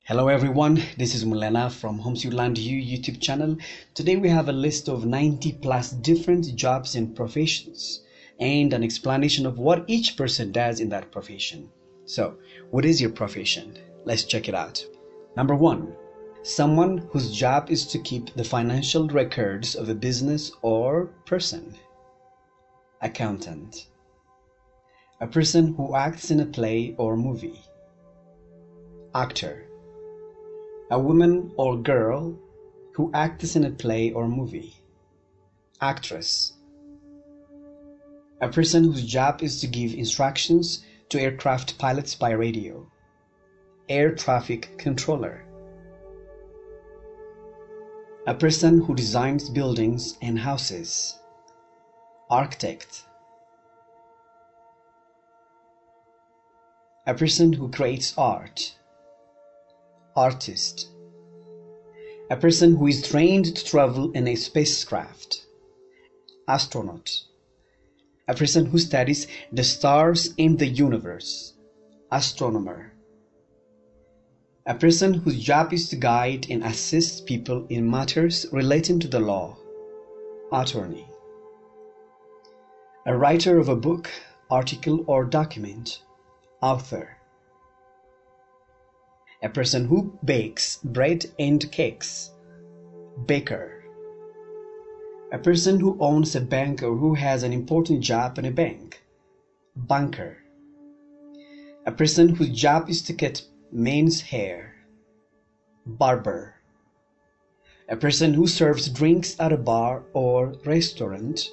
Hello everyone, this is Mulena from Homesweetland YouTube channel. Today we have a list of 90 plus different jobs and professions and an explanation of what each person does in that profession. So, what is your profession? Let's check it out. Number 1. Someone whose job is to keep the financial records of a business or person. Accountant. A person who acts in a play or movie. Actor. A woman or girl who acts in a play or movie. Actress. A person whose job is to give instructions to aircraft pilots by radio. Air traffic controller. A person who designs buildings and houses. Architect. A person who creates art. Artist. A person who is trained to travel in a spacecraft. Astronaut. A person who studies the stars in the universe. Astronomer. A person whose job is to guide and assist people in matters relating to the law. Attorney. A writer of a book, article, or document. Author. A person who bakes bread and cakes. Baker. A person who owns a bank or who has an important job in a bank. Banker. A person whose job is to cut men's hair. Barber. A person who serves drinks at a bar or restaurant.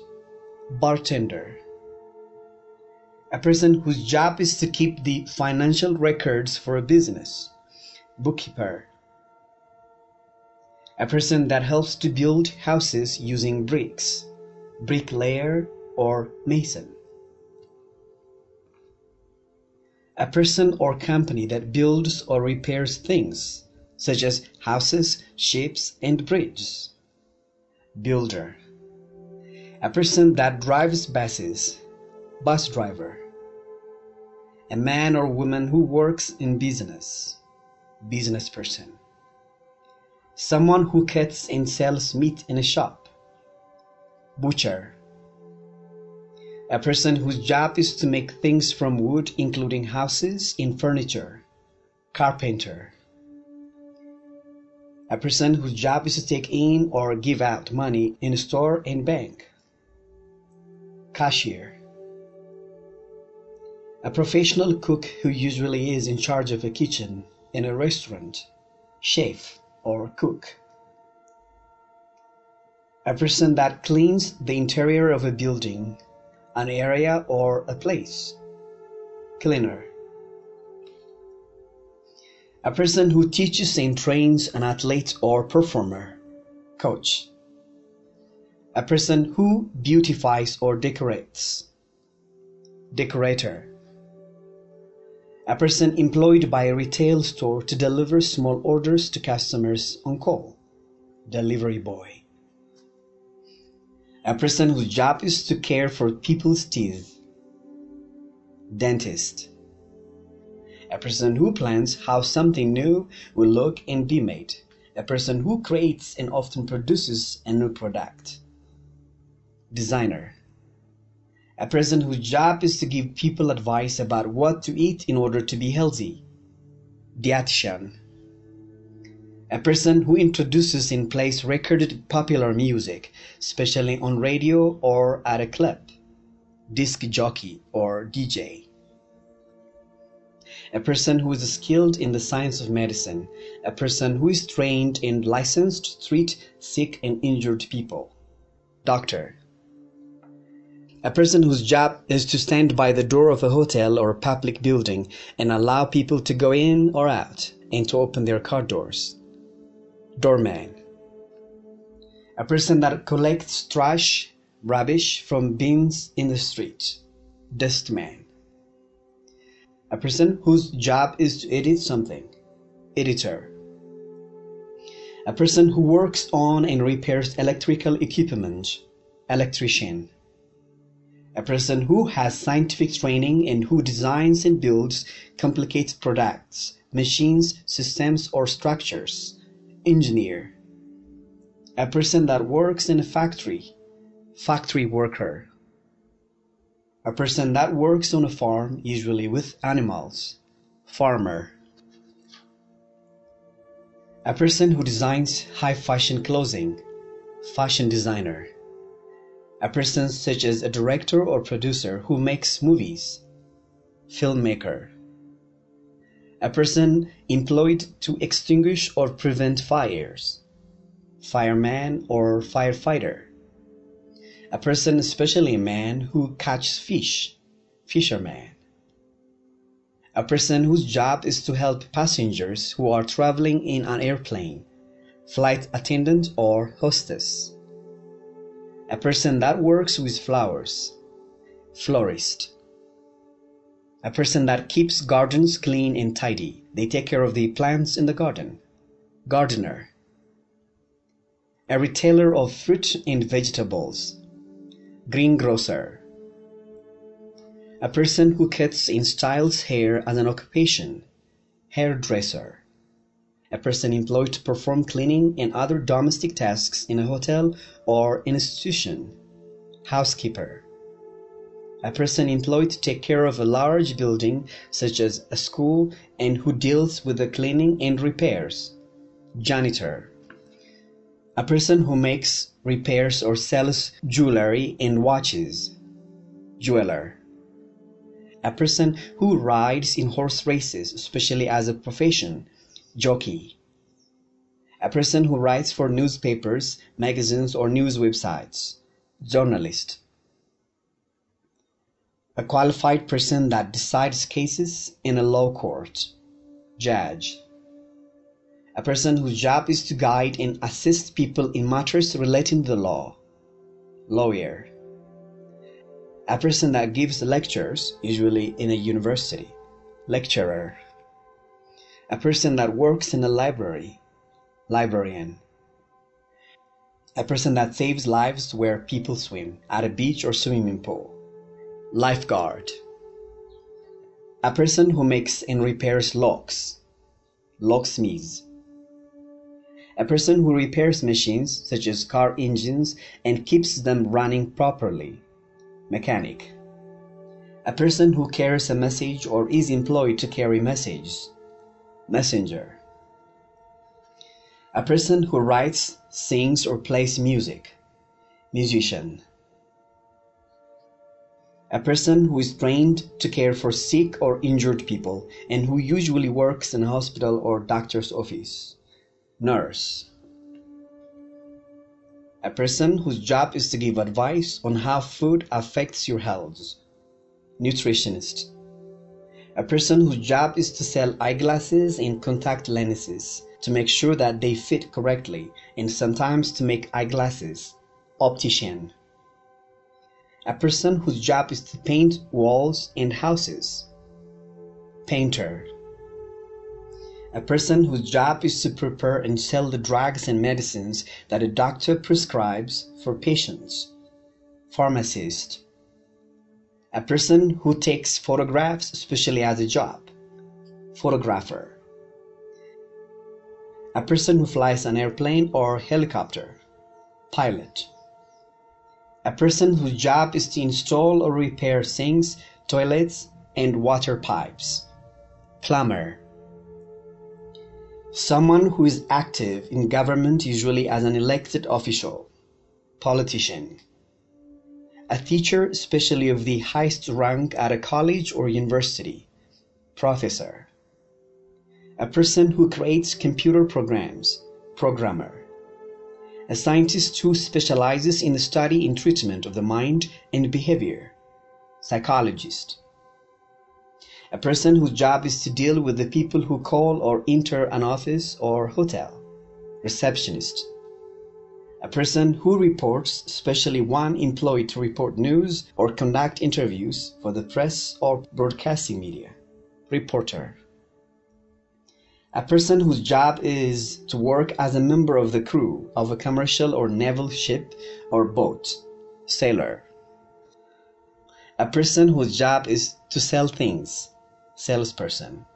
Bartender. A person whose job is to keep the financial records for a business. Bookkeeper. A person that helps to build houses using bricks. Bricklayer or mason. A person or company that builds or repairs things, such as houses, ships, and bridges. Builder. A person that drives buses. Bus driver. A man or woman who works in business. Business person. Someone who cuts and sells meat in a shop. Butcher. A person whose job is to make things from wood, including houses and furniture. Carpenter. A person whose job is to take in or give out money in a store and bank. Cashier. A professional cook who usually is in charge of a kitchen in a restaurant. Chef or cook. A person that cleans the interior of a building, an area, or a place. Cleaner. A person who teaches and trains an athlete or performer. Coach. A person who beautifies or decorates. Decorator. A person employed by a retail store to deliver small orders to customers on call. Delivery boy. A person whose job is to care for people's teeth. Dentist. A person who plans how something new will look and be made. A person who creates and often produces a new product. Designer. A person whose job is to give people advice about what to eat in order to be healthy. Dietitian. A person who introduces and plays recorded popular music, especially on radio or at a club. Disc jockey or DJ. A person who is skilled in the science of medicine. A person who is trained and licensed to treat sick and injured people. Doctor. A person whose job is to stand by the door of a hotel or a public building and allow people to go in or out and to open their car doors. Doorman. A person that collects trash, rubbish from bins in the street. Dustman. A person whose job is to edit something. Editor. A person who works on and repairs electrical equipment. Electrician. A person who has scientific training and who designs and builds complicated products, machines, systems, or structures. Engineer. A person that works in a factory. Factory worker. A person that works on a farm, usually with animals. Farmer. A person who designs high fashion clothing. Fashion designer. A person such as a director or producer who makes movies. Filmmaker. A person employed to extinguish or prevent fires. Fireman or firefighter. A person, especially a man, who catches fish. Fisherman. A person whose job is to help passengers who are traveling in an airplane. Flight attendant or hostess. A person that works with flowers. Florist. A person that keeps gardens clean and tidy. They take care of the plants in the garden. Gardener. A retailer of fruit and vegetables. Greengrocer. A person who cuts and styles hair as an occupation. Hairdresser. A person employed to perform cleaning and other domestic tasks in a hotel or institution. Housekeeper. A person employed to take care of a large building such as a school and who deals with the cleaning and repairs. Janitor. A person who makes, repairs, or sells jewelry and watches. Jeweler. A person who rides in horse races, especially as a profession. Jockey. A person who writes for newspapers, magazines, or news websites. Journalist. A qualified person that decides cases in a law court. Judge. A person whose job is to guide and assist people in matters relating to the law. Lawyer. A person that gives lectures, usually in a university. Lecturer. A person that works in a library. Librarian. A person that saves lives where people swim, at a beach or swimming pool. Lifeguard. A person who makes and repairs locks. Locksmith. A person who repairs machines, such as car engines, and keeps them running properly. Mechanic. A person who carries a message or is employed to carry messages. Messenger. A person who writes, sings, or plays music. Musician. A person who is trained to care for sick or injured people and who usually works in a hospital or doctor's office. Nurse. A person whose job is to give advice on how food affects your health. Nutritionist. A person whose job is to sell eyeglasses and contact lenses to make sure that they fit correctly and sometimes to make eyeglasses. Optician. A person whose job is to paint walls and houses. Painter. A person whose job is to prepare and sell the drugs and medicines that a doctor prescribes for patients. Pharmacist. A person who takes photographs, especially as a job. Photographer. A person who flies an airplane or helicopter. Pilot. A person whose job is to install or repair sinks, toilets, and water pipes. Plumber. Someone who is active in government, usually as an elected official. Politician. A teacher, especially of the highest rank at a college or university. Professor. A person who creates computer programs. Programmer. A scientist who specializes in the study and treatment of the mind and behavior. Psychologist. A person whose job is to deal with the people who call or enter an office or hotel. Receptionist. A person who reports, especially one employed to report news or conduct interviews for the press or broadcasting media. Reporter. A person whose job is to work as a member of the crew of a commercial or naval ship or boat. Sailor. A person whose job is to sell things. Salesperson.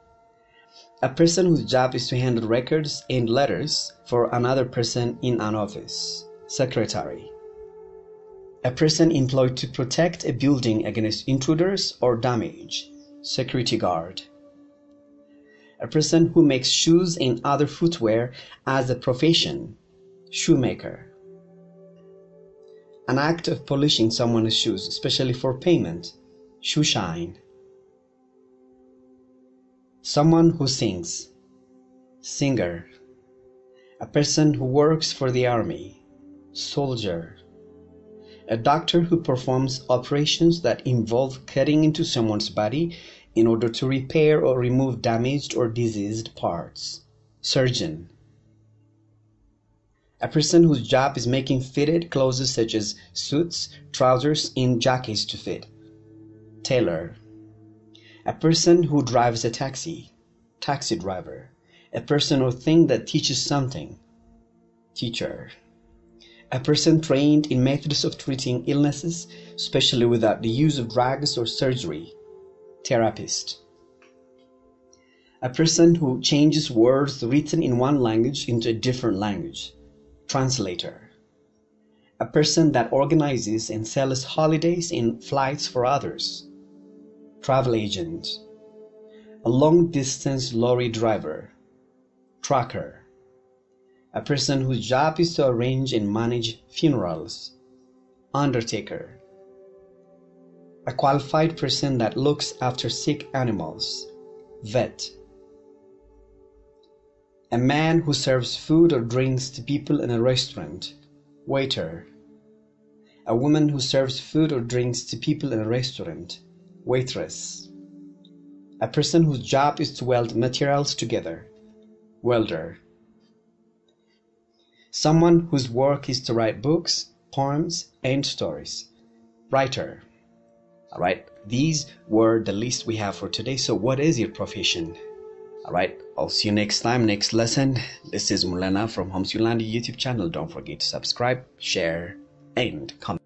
A person whose job is to handle records and letters for another person in an office. Secretary. A person employed to protect a building against intruders or damage. Security guard. A person who makes shoes and other footwear as a profession. Shoemaker. An act of polishing someone's shoes, especially for payment. Shoe shine. Someone who sings. Singer. A person who works for the army. Soldier. A doctor who performs operations that involve cutting into someone's body in order to repair or remove damaged or diseased parts. Surgeon. A person whose job is making fitted clothes such as suits, trousers, and jackets to fit. Tailor. A person who drives a taxi. Taxi driver. A person or thing that teaches something. Teacher. A person trained in methods of treating illnesses, especially without the use of drugs or surgery. Therapist. A person who changes words written in one language into a different language. Translator. A person that organizes and sells holidays and flights for others. Travel agent. A long-distance lorry driver. Trucker. A person whose job is to arrange and manage funerals. Undertaker. A qualified person that looks after sick animals. Vet. A man who serves food or drinks to people in a restaurant. Waiter. A woman who serves food or drinks to people in a restaurant. Waitress. A person whose job is to weld materials together. Welder. Someone whose work is to write books, poems, and stories. Writer. Alright, these were the list we have for today. So what is your profession? Alright, I'll see you next time, next lesson. This is Mulana from Homesweetland YouTube channel. Don't forget to subscribe, share, and comment.